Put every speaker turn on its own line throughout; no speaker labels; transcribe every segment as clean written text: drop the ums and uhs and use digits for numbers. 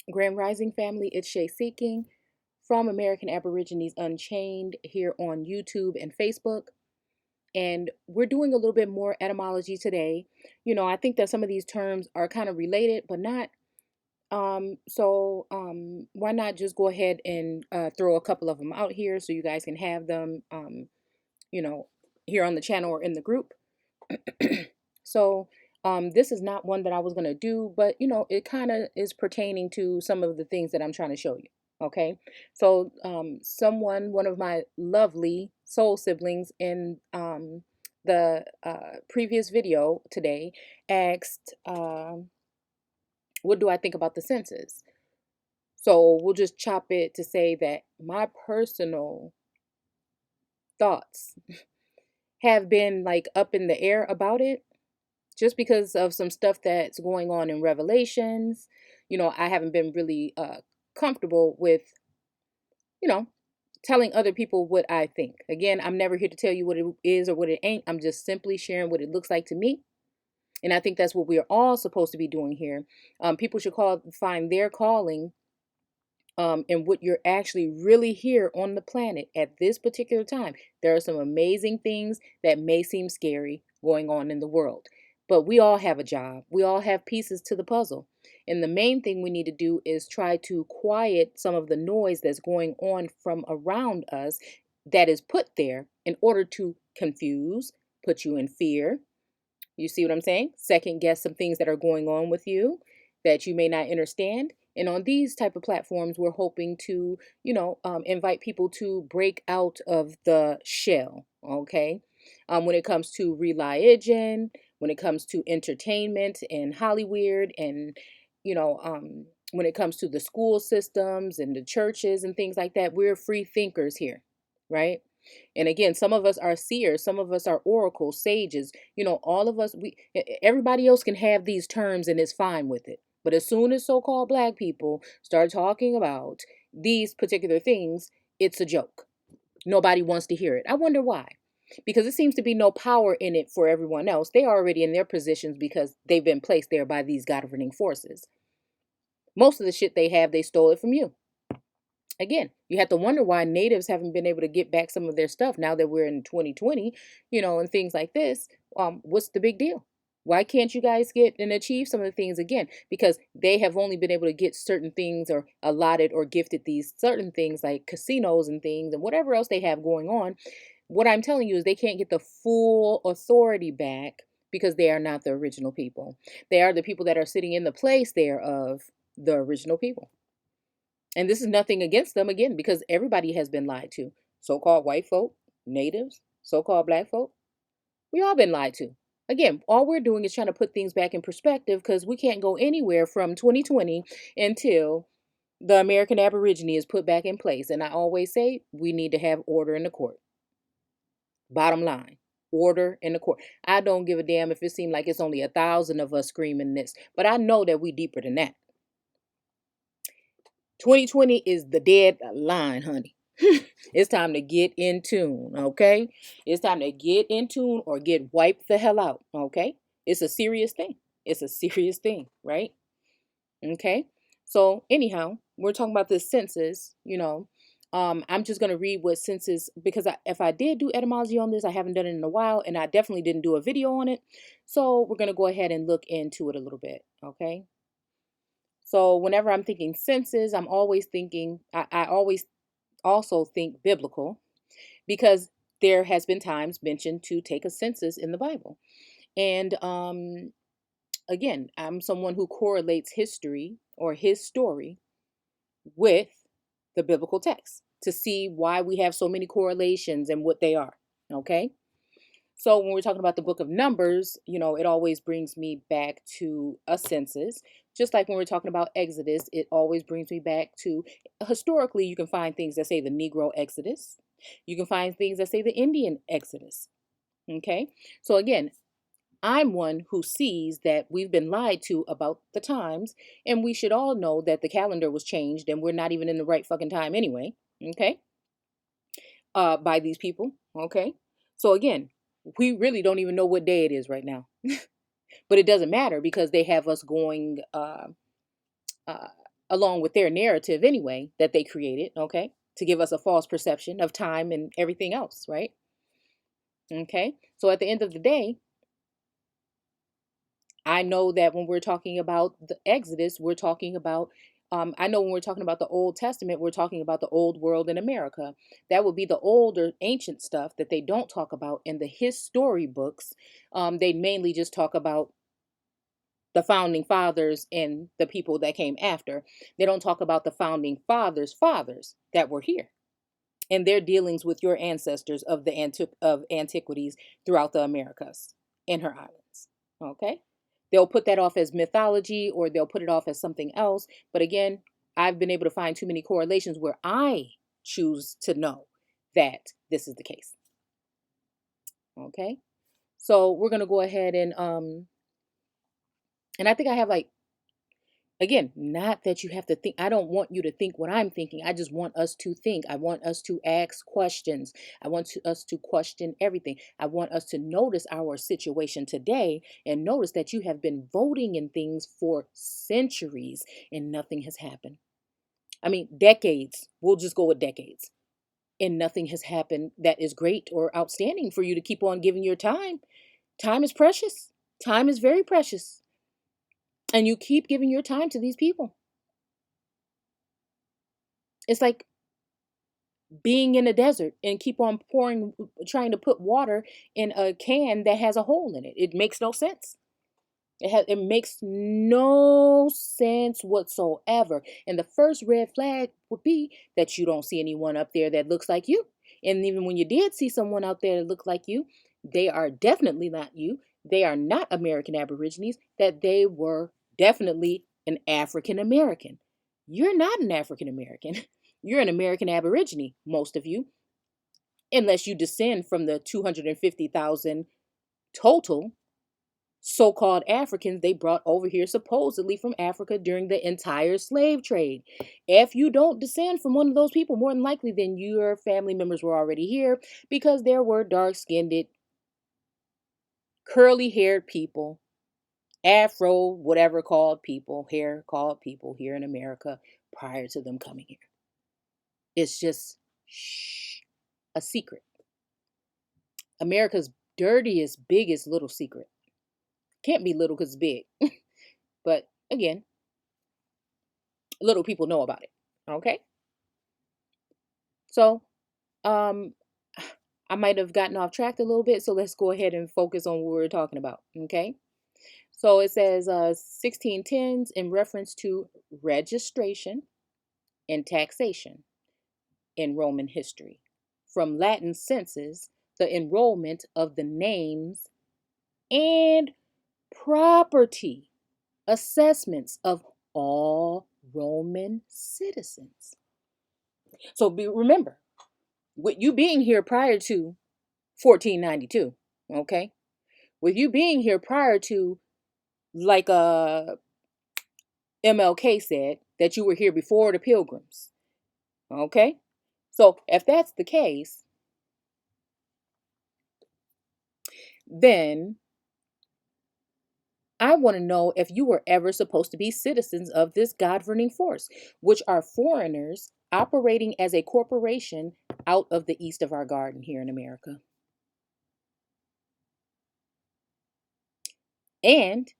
Grand Rising family, it's Shay Seeking from American Aborigines Unchained here on YouTube and Facebook. And we're doing a little bit more etymology today. I think that some of these terms are kind of related, but not. Why not just go ahead and throw a couple of them out here so you guys can have them, you know, here on the channel or in the group. So this is not one that I was going to do, but it kind of is pertaining to some of the things that I'm trying to show you. Okay. So one of my lovely soul siblings in the previous video today asked, what do I think about the census? So we'll just chop it to say that my personal thoughts have been like up in the air about it just because of some stuff that's going on in Revelations. I haven't been really comfortable with, you know, telling other people what I think. Again, I'm never here to tell you what it is or what it ain't. I'm just simply sharing what it looks like to me. And I think that's what we are all supposed to be doing here. People should find their calling and what you're actually really here on the planet at this particular time. There are some amazing things that may seem scary going on in the world, but we all have a job. We all have pieces to the puzzle. And the main thing we need to do is try to quiet some of the noise that's going on from around us that is put there in order to confuse, put you in fear. You see what I'm saying? Second guess some things that are going on with you that you may not understand. And on these type of platforms, we're hoping to, invite people to break out of the shell. Okay. When it comes to religion, when it comes to entertainment and Hollywood, and when it comes to the school systems and the churches and things like that, we're free thinkers here, right? And again, some of us are seers, some of us are oracles, sages. All of us, everybody else can have these terms and is fine with it. But as soon as so-called black people start talking about these particular things, it's a joke. Nobody wants to hear it. I wonder why. Because it seems to be no power in it for everyone else. They are already in their positions because they've been placed there by these governing forces. Most of the shit they have, they stole it from you. Again, you have to wonder why natives haven't been able to get back some of their stuff now that we're in 2020, and things like this. What's the big deal? Why can't you guys get and achieve some of the things again? Because they have only been able to get certain things or allotted or gifted these certain things like casinos and things and whatever else they have going on. What I'm telling you is they can't get the full authority back because they are not the original people. They are the people that are sitting in the place there of the original people. And this is nothing against them again, because everybody has been lied to. So-called white folk, natives, so-called black folk. We all been lied to. Again, all we're doing is trying to put things back in perspective because we can't go anywhere from 2020 until the American Aborigine is put back in place. And I always say we need to have order in the court. Bottom line, order in the court. I don't give a damn if it seems like it's only 1,000 of us screaming this, but I know that we deeper than that. 2020 is the dead line, honey. It's time to get in tune, okay? It's time to get in tune or get wiped the hell out, okay? It's a serious thing. It's a serious thing, right? Okay? So, anyhow, we're talking about this census, I'm just going to read what census, because if I did do etymology on this, I haven't done it in a while, and I definitely didn't do a video on it. So, we're going to go ahead and look into it a little bit, okay? So whenever I'm thinking census, I'm always thinking, I always also think biblical, because there has been times mentioned to take a census in the Bible. And again, I'm someone who correlates history or his story with the biblical text to see why we have so many correlations and what they are. Okay. So when we're talking about the book of Numbers, it always brings me back to a census. Just like when we're talking about Exodus, it always brings me back to, historically, you can find things that say the Negro Exodus. You can find things that say the Indian Exodus. Okay. So again, I'm one who sees that we've been lied to about the times, and we should all know that the calendar was changed and we're not even in the right fucking time anyway. Okay. By these people. Okay. So again, we really don't even know what day it is right now. But it doesn't matter because they have us going uh, along with their narrative anyway that they created, okay, to give us a false perception of time and everything else, right? Okay, so at the end of the day, I know that when we're talking about the Exodus, we're talking about, I know when we're talking about the Old Testament, we're talking about the old world in America. That would be the older ancient stuff that they don't talk about in the history books. They mainly just talk about the founding fathers and the people that came after. They don't talk about the founding fathers that were here and their dealings with your ancestors of the of antiquities throughout the Americas and her islands. Okay? They'll put that off as mythology or they'll put it off as something else. But again, I've been able to find too many correlations where I choose to know that this is the case. Okay? So we're gonna go ahead and I think I have like, again, not that you have to think. I don't want you to think what I'm thinking. I just want us to think. I want us to ask questions. I want us to question everything. I want us to notice our situation today and notice that you have been voting in things for centuries and nothing has happened. I mean, decades. We'll just go with decades. And nothing has happened that is great or outstanding for you to keep on giving your time. Time is precious. Time is very precious. And you keep giving your time to these people. It's like being in a desert and keep on pouring, trying to put water in a can that has a hole in it. It makes no sense. It makes no sense whatsoever. And the first red flag would be that you don't see anyone up there that looks like you. And even when you did see someone out there that looked like you, they are definitely not you. They are not American Aborigines, that they were definitely an African American. You're not an African American. You're an American Aborigine, most of you, unless you descend from the 250,000 total so-called Africans they brought over here supposedly from Africa during the entire slave trade. If you don't descend from one of those people, more than likely then your family members were already here because there were dark-skinned, curly-haired people, Afro, whatever called people, hair called people here in America prior to them coming here. It's just a secret. America's dirtiest, biggest little secret. Can't be little because it's big. But again, little people know about it. Okay? So, um, I might have gotten off track a little bit, so let's go ahead and focus on what we're talking about. Okay? So it says 1610s in reference to registration and taxation in Roman history. From Latin census, the enrollment of the names and property assessments of all Roman citizens. So remember, with you being here prior to 1492, okay? With you being here prior to, like MLK said, that you were here before the Pilgrims, okay? So if that's the case, then I want to know if you were ever supposed to be citizens of this governing force, which are foreigners operating as a corporation out of the east of our garden here in America. And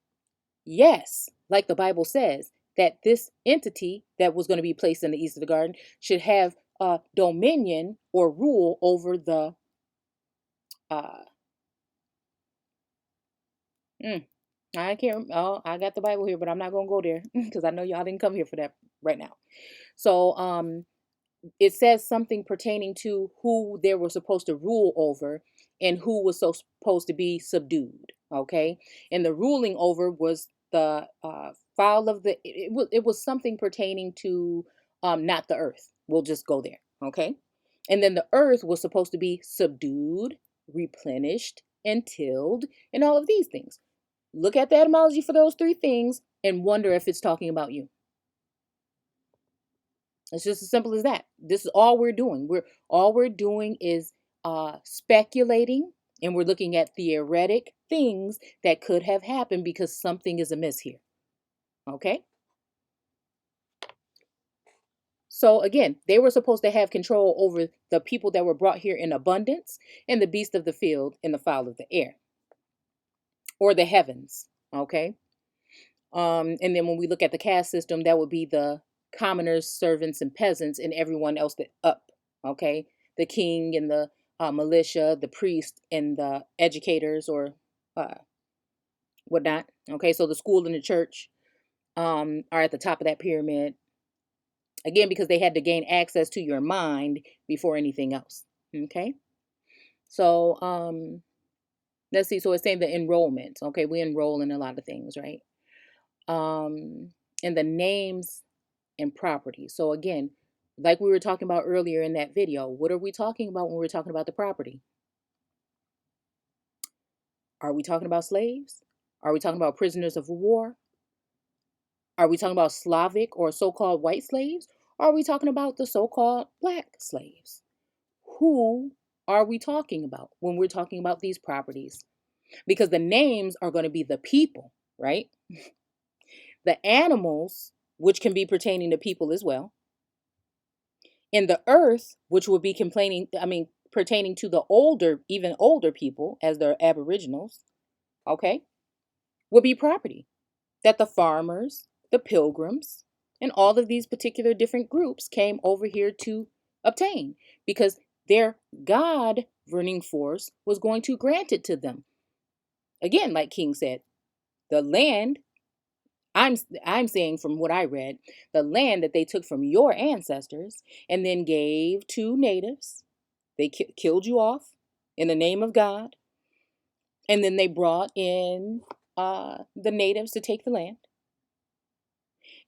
yes, like the Bible says, that this entity that was going to be placed in the east of the garden should have dominion or rule over the uh, I can't. Oh, I got the Bible here, but I'm not gonna go there because I know y'all didn't come here for that right now. So, it says something pertaining to who they were supposed to rule over and who was so supposed to be subdued. Okay, and the ruling over was the file of the. It was something pertaining to not the earth. We'll just go there. Okay, and then the earth was supposed to be subdued, replenished, and tilled, and all of these things. Look at the etymology for those three things and wonder if it's talking about you. It's just as simple as that. This is all we're doing. We're doing is speculating, and we're looking at theoretic things that could have happened because something is amiss here. Okay? So again, they were supposed to have control over the people that were brought here in abundance and the beast of the field and the fowl of the air or the heavens. Okay. And then when we look at the caste system, that would be the commoners, servants, and peasants, and everyone else that up. Okay. The king and the militia, the priest and the educators or uh, whatnot. Okay. So the school and the church are at the top of that pyramid. Again, because they had to gain access to your mind before anything else. Okay. So let's see. So it's saying the enrollment. Okay, we enroll in a lot of things, right? Um, and the names and property. So again, like we were talking about earlier in that video, what are we talking about when we're talking about the property? Are we talking about slaves? Are we talking about prisoners of war? Are we talking about Slavic or so-called white slaves? Or are we talking about the so-called black slaves? Who are we talking about when we're talking about these properties? Because the names are going to be the people, right? The animals, which can be pertaining to people as well, and the earth, which would be pertaining to the older, even older people, as the aboriginals, okay, would be property that the farmers, the pilgrims, and all of these particular different groups came over here to obtain because their God governing force was going to grant it to them. Again, like King said, the land, I'm saying from what I read, the land that they took from your ancestors and then gave to natives, they killed you off in the name of God, and then they brought in the natives to take the land.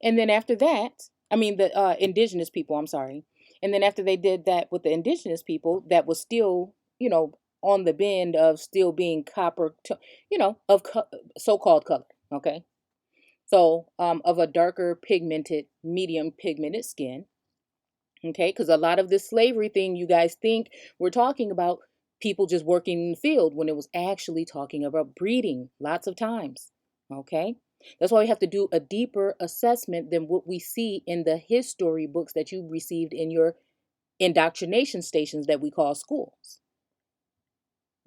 And then after that, the indigenous people, I'm sorry. And then after they did that with the indigenous people, that was still, on the bend of still being copper, of so-called color. Okay. So, of a darker pigmented, medium pigmented skin. Okay. Because a lot of this slavery thing, you guys think we're talking about people just working in the field when it was actually talking about breeding lots of times. Okay. That's why we have to do a deeper assessment than what we see in the history books that you received in your indoctrination stations that we call schools.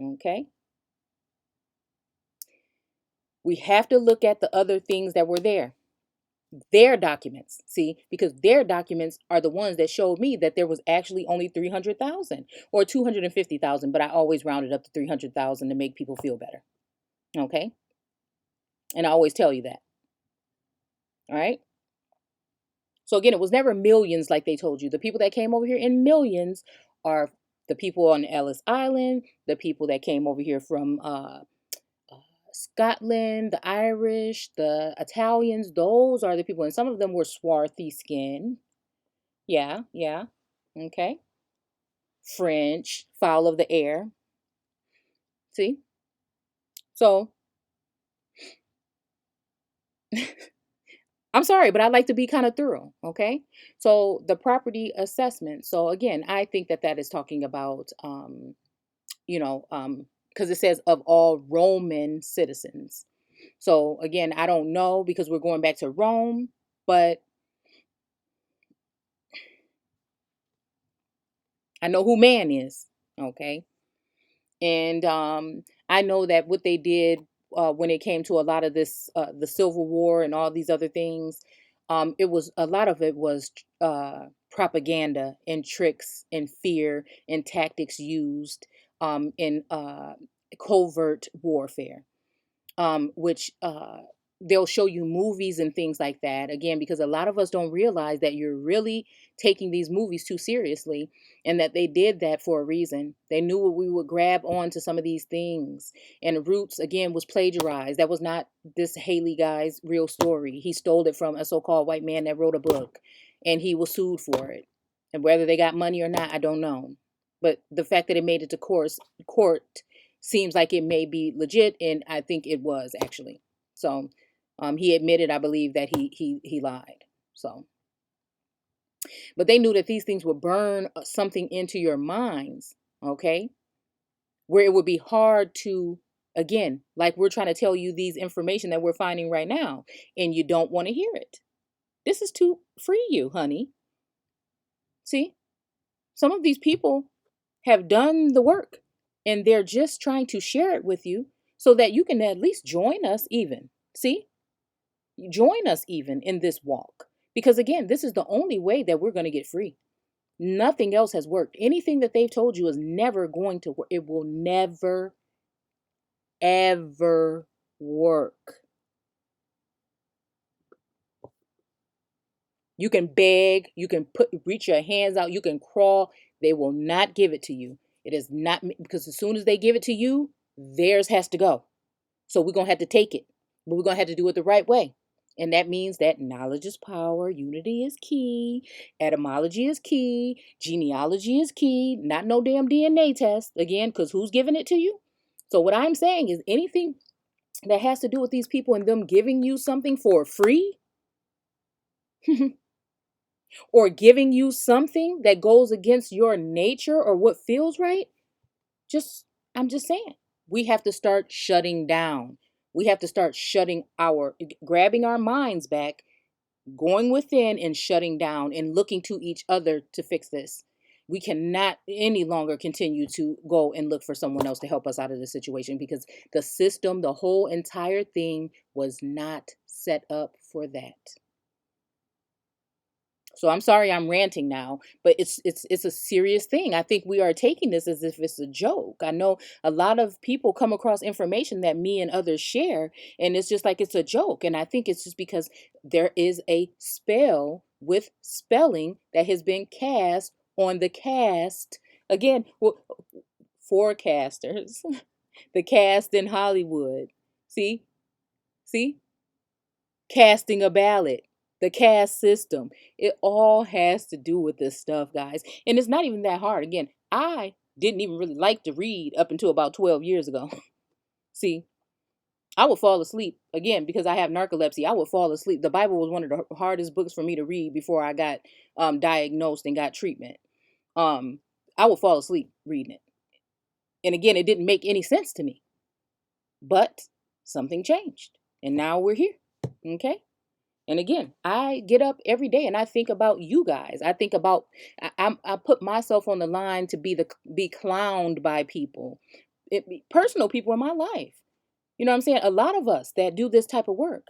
Okay. We have to look at the other things that were there. Their documents, see, because their documents are the ones that showed me that there was actually only 300,000 or 250,000, but I always rounded up to 300,000 to make people feel better. Okay. And I always tell you that. All right. So again, it was never millions like they told you. The people that came over here in millions are the people on Ellis Island, the people that came over here from Scotland, the Irish, the Italians. Those are the people, and some of them were swarthy skin. Yeah, yeah. Okay. French, fowl of the air. See? So I'm sorry, but I like to be kind of thorough. Okay. So the property assessment. So again, I think that that is talking about, because it says of all Roman citizens. So again, I don't know because we're going back to Rome, but I know who man is. Okay. And I know that what they did when it came to a lot of this, the Civil War and all these other things, it was a lot of it was propaganda and tricks and fear and tactics used in covert warfare, which they'll show you movies and things like that. Again, because a lot of us don't realize that you're really taking these movies too seriously and that they did that for a reason. They knew what we would grab on to some of these things. And Roots, again, was plagiarized. That was not this Haley guy's real story. He stole it from a so-called white man that wrote a book and he was sued for it. And whether they got money or not, I don't know. But the fact that it made it to court seems like it may be legit, and I think it was actually. So he admitted, I believe, that he lied. So, but they knew that these things would burn something into your minds, okay, where it would be hard to, again, like we're trying to tell you these information that we're finding right now, and you don't want to hear it. This is to free you, honey. See, some of these people have done the work and they're just trying to share it with you so that you can at least join us even. See, join us even in this walk. Because again, this is the only way that we're going to get free. Nothing else has worked. Anything that they've told you is never going to work. It will never, ever work. You can beg, you can reach your hands out, you can crawl. They will not give it to you. It is not, because as soon as they give it to you, theirs has to go. So we're going to have to take it, but we're going to have to do it the right way. And that means that knowledge is power, unity is key, etymology is key, genealogy is key, not no damn DNA test, again, because who's giving it to you? So what I'm saying is anything that has to do with these people and them giving you something for free, or giving you something that goes against your nature or what feels right, I'm just saying, we have to start shutting down. We have to start grabbing our minds back, going within and shutting down and looking to each other to fix this. We cannot any longer continue to go and look for someone else to help us out of the situation, because the system, the whole entire thing was not set up for that. So I'm sorry I'm ranting now, but it's a serious thing. I think we are taking this as if it's a joke. I know a lot of people come across information that me and others share, and it's just like it's a joke. And I think it's just because there is a spell with spelling that has been cast on the cast. Again, forecasters, the cast in Hollywood. See? See? Casting a ballot, the caste system. It all has to do with this stuff, guys. And it's not even that hard. Again, I didn't even really like to read up until about 12 years ago. See, I would fall asleep again because I have narcolepsy. I would fall asleep. The Bible was one of the hardest books for me to read before I got diagnosed and got treatment. I would fall asleep reading it. And again, it didn't make any sense to me. But something changed. And now we're here. Okay? And again, I get up every day and I think about you guys. I think about I put myself on the line to be clowned by people, personal people in my life. You know what I'm saying? A lot of us that do this type of work,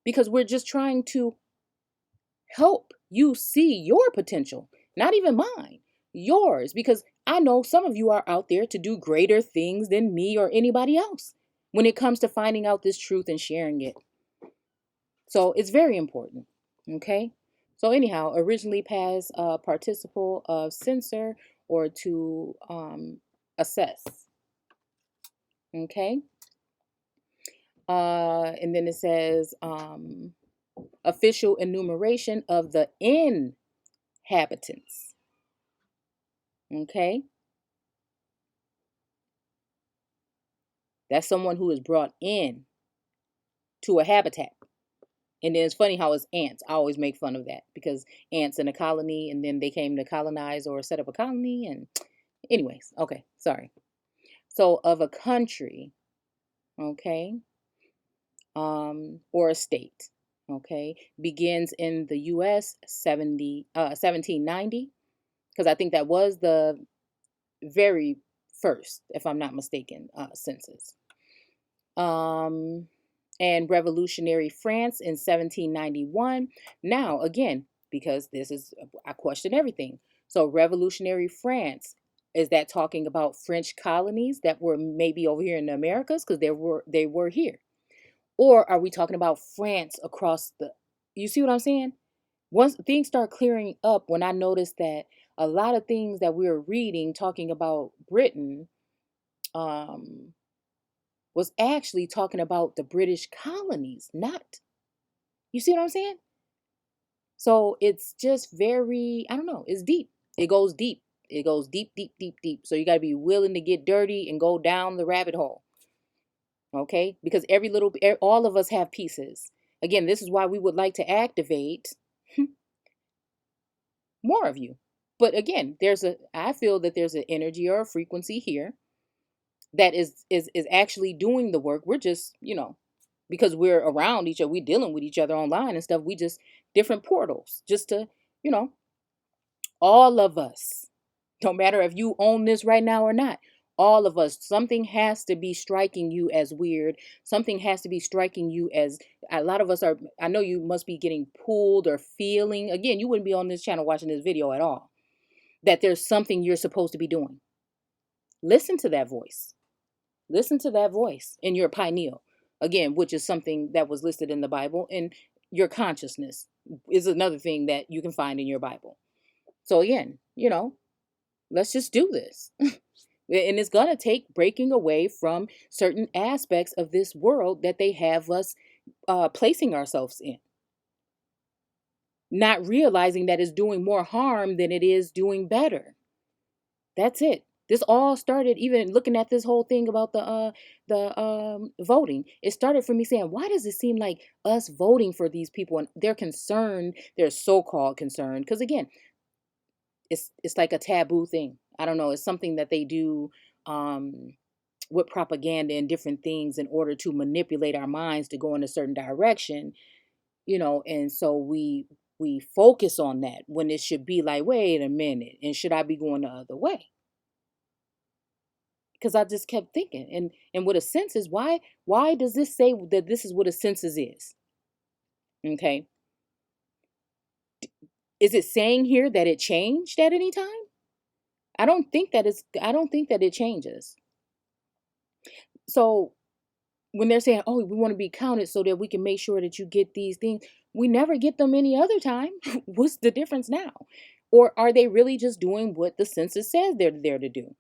because we're just trying to help you see your potential, not even mine, yours. Because I know some of you are out there to do greater things than me or anybody else when it comes to finding out this truth and sharing it. So it's very important. Okay. So anyhow, originally past participle of censor or to assess. Okay. And then it says official enumeration of the inhabitants. Okay. That's someone who is brought in to a habitat. And then it's funny how it's ants. I always make fun of that because ants in a colony and then they came to colonize or set up a colony. And anyways, okay, sorry. So of a country, okay, or a state, okay, begins in the U.S. 1790, because I think that was the very first, if I'm not mistaken, census. And revolutionary France in 1791. Now, again, because I question everything. So revolutionary France, is that talking about French colonies that were maybe over here in the Americas? Because they were here. Or are we talking about France across you see what I'm saying? Once things start clearing up, when I noticed that a lot of things that we were reading talking about Britain, was actually talking about the British colonies, not, you see what I'm saying? So it's just very, I don't know, it's deep. It goes deep. It goes deep, deep, deep, deep. So you got to be willing to get dirty and go down the rabbit hole. Okay? Because all of us have pieces. Again, this is why we would like to activate more of you. But again, I feel that there's an energy or a frequency here that is actually doing the work. We're just, because we're around each other, we're dealing with each other online and stuff. We just different portals just to, All of us. No matter if you own this right now or not. All of us, something has to be striking you as weird. Something has to be striking you as, a lot of us are, I know you must be getting pulled or feeling. Again, you wouldn't be on this channel watching this video at all. That there's something you're supposed to be doing. Listen to that voice. Listen to that voice in your pineal. Again, which is something that was listed in the Bible. And your consciousness is another thing that you can find in your Bible. So again, let's just do this. And it's going to take breaking away from certain aspects of this world that they have us placing ourselves in. Not realizing that it's doing more harm than it is doing better. That's it. This all started, even looking at this whole thing about the voting. It started from me saying, why does it seem like us voting for these people and they're concerned, they're so-called concerned? Because again, it's like a taboo thing. I don't know. It's something that they do with propaganda and different things in order to manipulate our minds to go in a certain direction, and so we focus on that when it should be like, wait a minute, and should I be going the other way? Because I just kept thinking, and with a census, why does this say that this is what a census is? Okay. Is it saying here that it changed at any time? I don't think that it changes. So when they're saying, oh, we want to be counted so that we can make sure that you get these things, we never get them any other time. What's the difference now? Or are they really just doing what the census says they're there to do?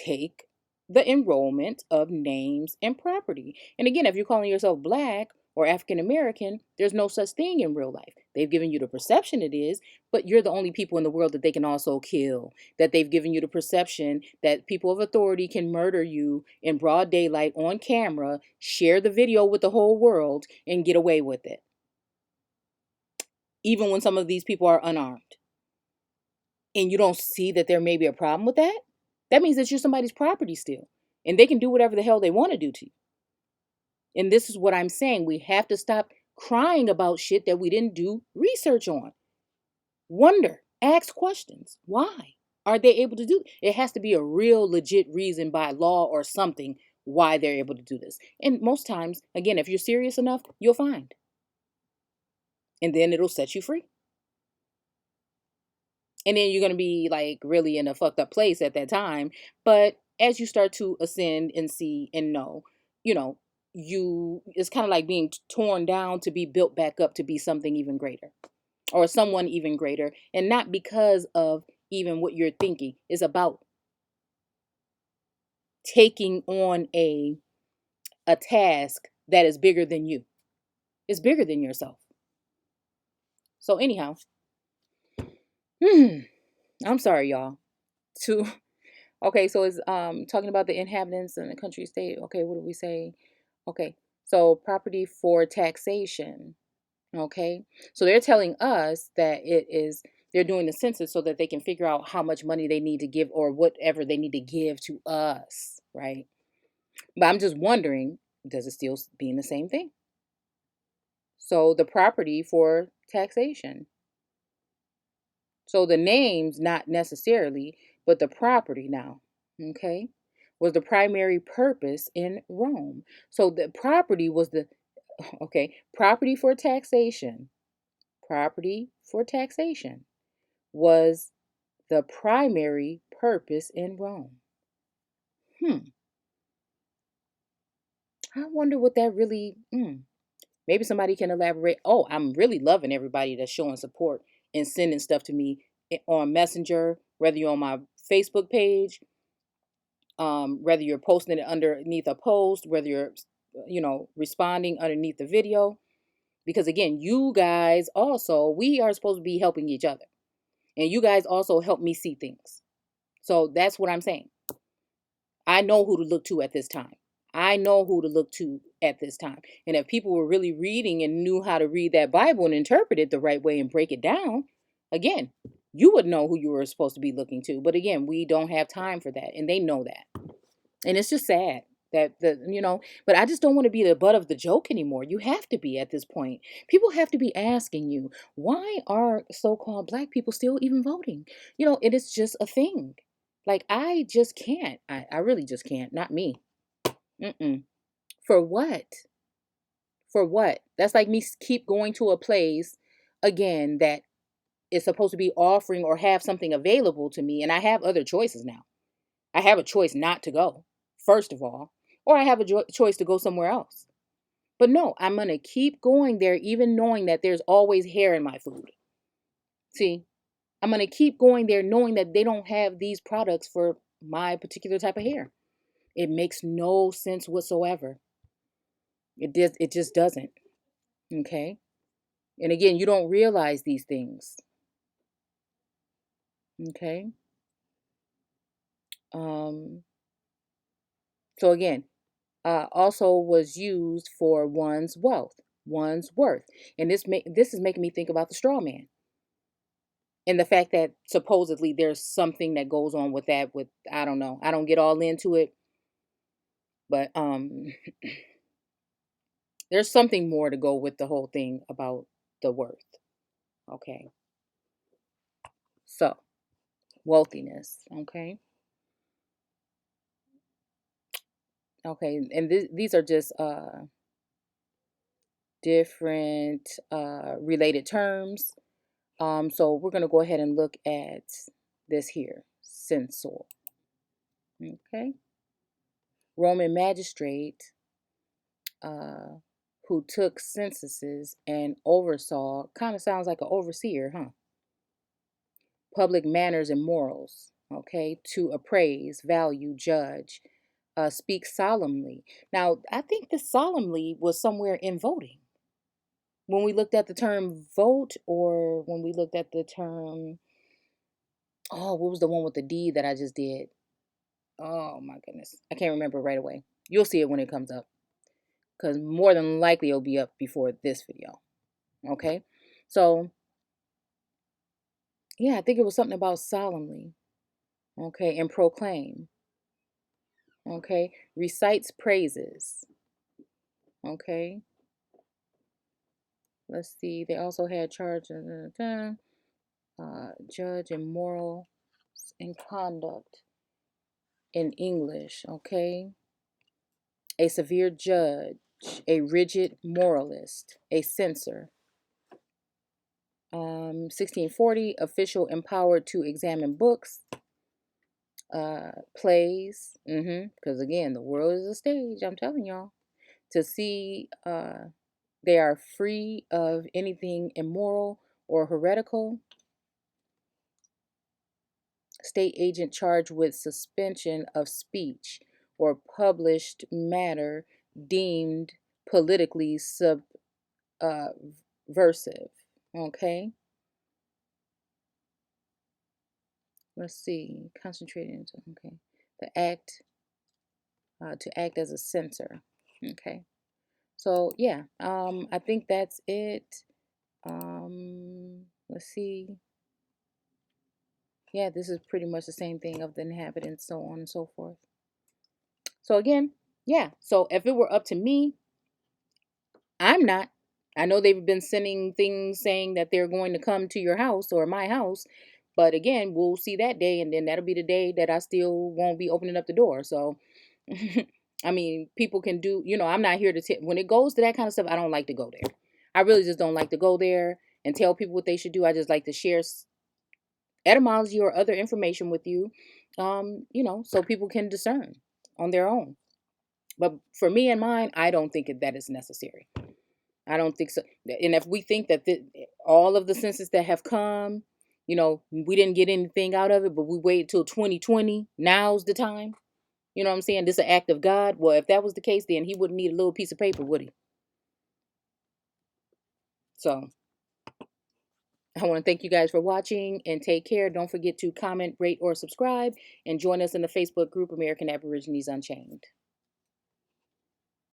Take the enrollment of names and property. And again, if you're calling yourself Black or African American, there's no such thing in real life. They've given you the perception it is, but you're the only people in the world that they can also kill. That they've given you the perception that people of authority can murder you in broad daylight on camera, share the video with the whole world, and get away with it. Even when some of these people are unarmed. And you don't see that there may be a problem with that? That means that you're somebody's property still. And they can do whatever the hell they want to do to you. And this is what I'm saying. We have to stop crying about shit that we didn't do research on. Wonder, ask questions. Why are they able to do it? It has to be a real legit reason by law or something why they're able to do this. And most times, again, if you're serious enough, you'll find. And then it'll set you free. And then you're going to be like really in a fucked up place at that time. But as you start to ascend and see and know, it's kind of like being torn down to be built back up to be something even greater or someone even greater. And not because of even what you're thinking. It's about taking on a task that is bigger than you. It's bigger than yourself. So anyhow, I'm sorry, y'all. Okay, so it's talking about the inhabitants and the country state. Okay, what do we say? Okay, so property for taxation. Okay, so they're telling us that they're doing the census so that they can figure out how much money they need to give or whatever they need to give to us, right? But I'm just wondering, does it still mean the same thing? So the property for taxation. So the names, not necessarily, but the property now, okay, was the primary purpose in Rome. So the property was property for taxation. Property for taxation was the primary purpose in Rome. I wonder what that really, maybe somebody can elaborate. Oh, I'm really loving everybody that's showing support and sending stuff to me on Messenger, whether you're on my Facebook page, whether you're posting it underneath a post, whether you're, responding underneath the video. Because again, you guys also, we are supposed to be helping each other. And you guys also help me see things. So that's what I'm saying. I know who to look to at this time. I know who to look to at this time. And if people were really reading and knew how to read that Bible and interpret it the right way and break it down, again, you would know who you were supposed to be looking to. But again, we don't have time for that. And they know that. And it's just sad. But I just don't want to be the butt of the joke anymore. You have to be at this point. People have to be asking you, why are so-called black people still even voting? It is just a thing. Like, I just can't. I really just can't. Not me. Mm-mm. For what? For what? That's like me keep going to a place again that is supposed to be offering or have something available to me, and I have other choices now. I have a choice not to go, first of all, or I have a choice to go somewhere else. But no, I'm going to keep going there, even knowing that there's always hair in my food. See, I'm going to keep going there knowing that they don't have these products for my particular type of hair. It makes no sense whatsoever. It just doesn't. Okay? And again, you don't realize these things. Okay? Um so again, also was used for one's wealth, one's worth. And this is making me think about the straw man and the fact that supposedly there's something that goes on with that. With I don't know, I don't get all into it, but there's something more to go with the whole thing about the worth. Okay, so wealthiness. Okay, and these are just different related terms. So we're going to go ahead and look at this here, censor. Okay. Roman magistrate uh, who took censuses and oversaw, kind of sounds like an overseer, huh? Public manners and morals. Okay. To appraise, value, judge, speak solemnly. Now, I think the solemnly was somewhere in voting. When we looked at the term vote, or when we looked at the term, oh, what was the one with the D that I just did? Oh my goodness. I can't remember right away. You'll see it when it comes up, because more than likely it'll be up before this video. Okay. So, yeah, I think it was something about solemnly. Okay. And proclaim. Okay. Recites praises. Okay. Let's see. They also had charge of judge and moral and conduct in English. Okay. A severe judge, a rigid moralist, a censor. 1640, official empowered to examine books, plays, because again, the world is a stage, I'm telling y'all, to see they are free of anything immoral or heretical. State agent charged with suspension of speech or published matter deemed politically subversive. Okay. Let's see. Concentrated into, okay. The act, to act as a censor. Okay. So yeah, I think that's it. Let's see. Yeah, this is pretty much the same thing of the inhabitants, so on and so forth. So again, yeah. So if it were up to me, I'm not. I know they've been sending things saying that they're going to come to your house or my house, but again, we'll see that day, and then that'll be the day that I still won't be opening up the door. So, I mean, people can do. I'm not here to when it goes to that kind of stuff. I don't like to go there. I really just don't like to go there and tell people what they should do. I just like to share etymology or other information with you, so people can discern on their own. But for me and mine, I don't think that is necessary. I don't think so. And if we think that all of the census that have come, we didn't get anything out of it, but we waited till 2020. Now's the time. You know what I'm saying? This is an act of God. Well, if that was the case, then he wouldn't need a little piece of paper, would he? So I want to thank you guys for watching, and take care. Don't forget to comment, rate, or subscribe, and join us in the Facebook group American Aborigines Unchained.